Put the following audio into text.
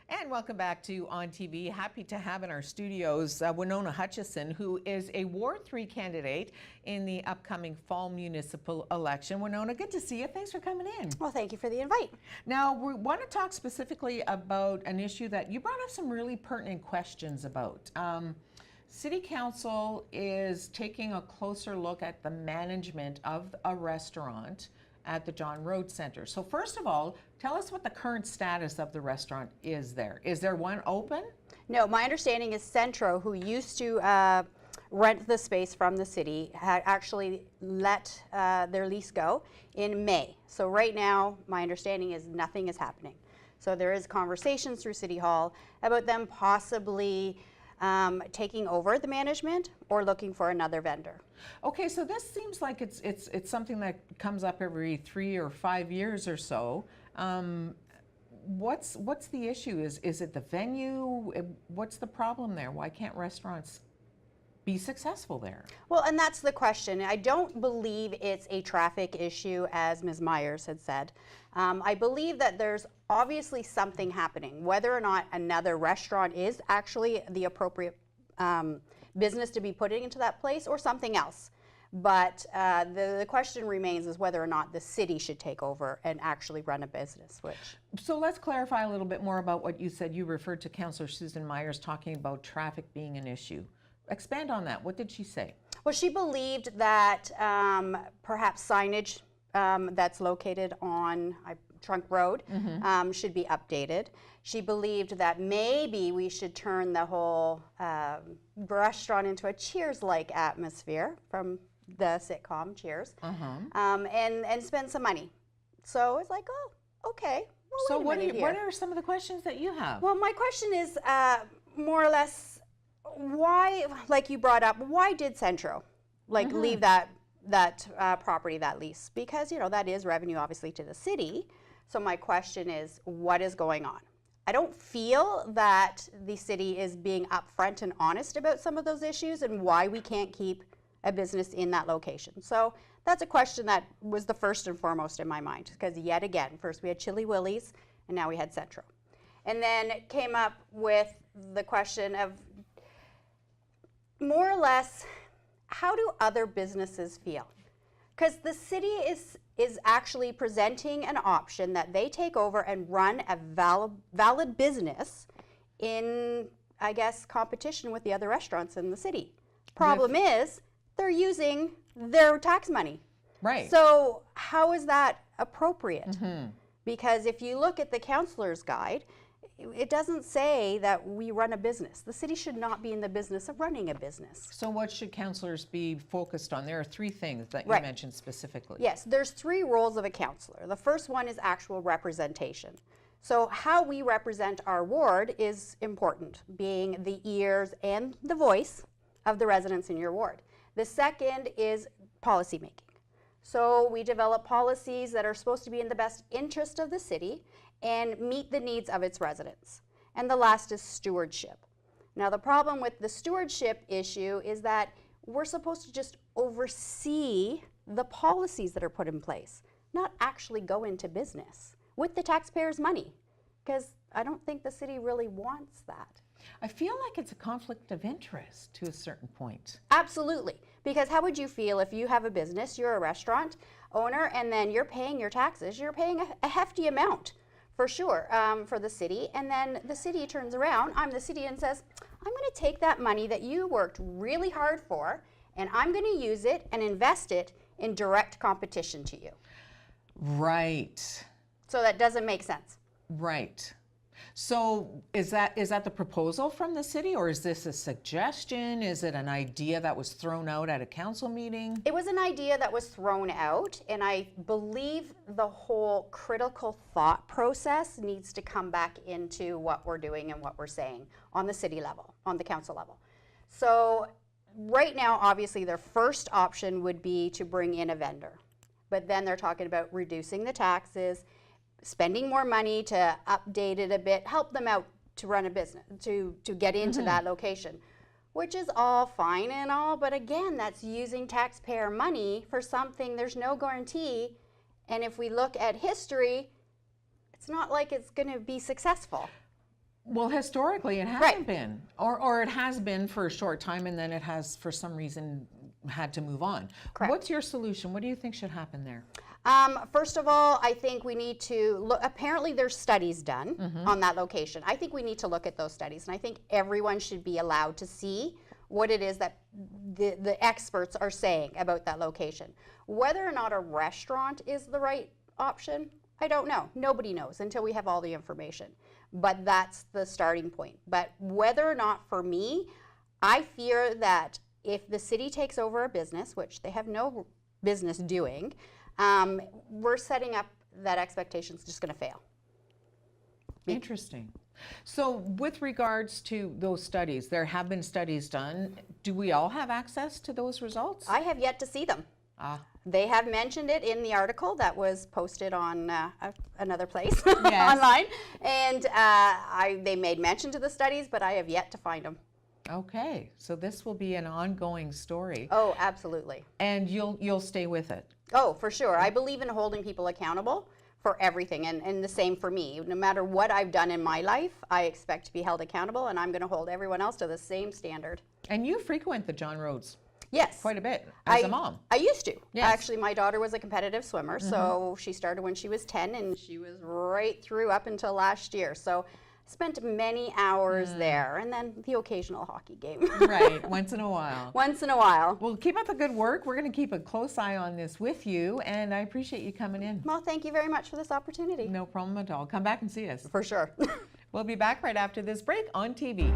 And welcome back to On TV. Happy to have in our studios Wiona Hutchinson, who is a Ward 3 candidate in the upcoming fall municipal election. Wiona, good to see you. Thanks for coming in. Well, thank you for the invite. Now, we want to talk specifically about an issue that you brought up some really pertinent questions about. City Council is taking a closer look at the management of a restaurant at the John Road Centre. So first of all, tell us what the current status of the restaurant is there. Is there one open? No, my understanding is Centro, who used to rent the space from the city, had actually let their lease go in May. So right now, my understanding is nothing is happening. So there is conversations through City Hall about them possibly taking over the management or looking for another vendor. Okay, so this seems like it's something that comes up every 3 or 5 years or so. What's the issue? Is it the venue? What's the problem there? Why can't restaurants be successful there? Well, and that's the question. I don't believe it's a traffic issue, as Ms. Myers had said. I believe that there's obviously something happening, whether or not another restaurant is actually the appropriate business to be putting into that place or something else. But the question remains is whether or not the city should take over and actually run a business. So let's clarify a little bit more about what you said. You referred to Councillor Susan Myers talking about traffic being an issue. Expand on that. What did she say? Well, she believed that perhaps signage that's located on Trunk Road should be updated. She believed that maybe we should turn the whole restaurant into a Cheers-like atmosphere from the sitcom Cheers, and spend some money. So it's like, oh, okay. Well, so what are some of the questions that you have? Well, my question is more or less, why, like you brought up, why did Centro leave that property, that lease? Because, you know, that is revenue obviously to the city. So my question is, what is going on? I don't feel that the city is being upfront and honest about some of those issues and why we can't keep a business in that location. So that's a question that was the first and foremost in my mind, because yet again, first we had Chili Willy's and now we had Centro. And then it came up with the question of, more or less, how do other businesses feel? Because the city is actually presenting an option that they take over and run a valid business in, I guess, competition with the other restaurants in the city. Problem is, they're using their tax money. Right. So how is that appropriate? Because if you look at the councillor's guide, it doesn't say that we run a business. The city should not be in the business of running a business. So what should councillors be focused on? There are 3 things that you mentioned specifically. Yes, there's 3 roles of a councillor. The first one is actual representation. So how we represent our ward is important, being the ears and the voice of the residents in your ward. The second is policy making. So we develop policies that are supposed to be in the best interest of the city and meet the needs of its residents. And the last is stewardship. Now the problem with the stewardship issue is that we're supposed to just oversee the policies that are put in place, not actually go into business with the taxpayers' money, because I don't think the city really wants that. I feel like it's a conflict of interest to a certain point. Absolutely, because how would you feel if you have a business, you're a restaurant owner, and then you're paying your taxes, you're paying a hefty amount for sure for the city, and then the city turns around, I'm the city, and says, I'm going to take that money that you worked really hard for, and I'm going to use it and invest it in direct competition to you. Right. So that doesn't make sense. Right. So is that the proposal from the city, or is this a suggestion? Is it an idea that was thrown out at a council meeting? It was an idea that was thrown out, and I believe the whole critical thought process needs to come back into what we're doing and what we're saying on the city level, on the council level. So right now, obviously, their first option would be to bring in a vendor, but then they're talking about reducing the taxes, spending more money to update it a bit, help them out to run a business, to get into that location, which is all fine and all, but again, that's using taxpayer money for something there's no guarantee, and if we look at history, it's not like it's going to be successful. Well, historically, it hasn't Right. been, or it has been for a short time, and then it has, for some reason, had to move on. Correct. What's your solution? What do you think should happen there? First of all, I think we need to look, apparently there's studies done on that location. I think we need to look at those studies, and I think everyone should be allowed to see what it is that the experts are saying about that location. Whether or not a restaurant is the right option, I don't know. Nobody knows until we have all the information. But that's the starting point. But whether or not, for me, I fear that if the city takes over a business, which they have no business doing, we're setting up that expectation's just going to fail. Interesting. So with regards to those studies, there have been studies done. Do we all have access to those results? I have yet to see them. Ah. They have mentioned it in the article that was posted on another place Yes. online, and they made mention to the studies, but I have yet to find them. Okay, so this will be an ongoing story, Oh, absolutely. and you'll stay with it. Oh, for sure. I believe in holding people accountable for everything, and the same for me. No matter what I've done in my life, I expect to be held accountable, and I'm going to hold everyone else to the same standard. And you frequent the John Roads Yes. quite a bit as a mom. I used to. Yes. Actually, my daughter was a competitive swimmer, so she started when she was 10, and she was right through up until last year. So spent many hours there, and then the occasional hockey game. Right, once in a while. Once in a while. Well, keep up the good work. We're going to keep a close eye on this with you, and I appreciate you coming in. Well, thank you very much for this opportunity. No problem at all. Come back and see us. For sure. We'll be back right after this break on TV.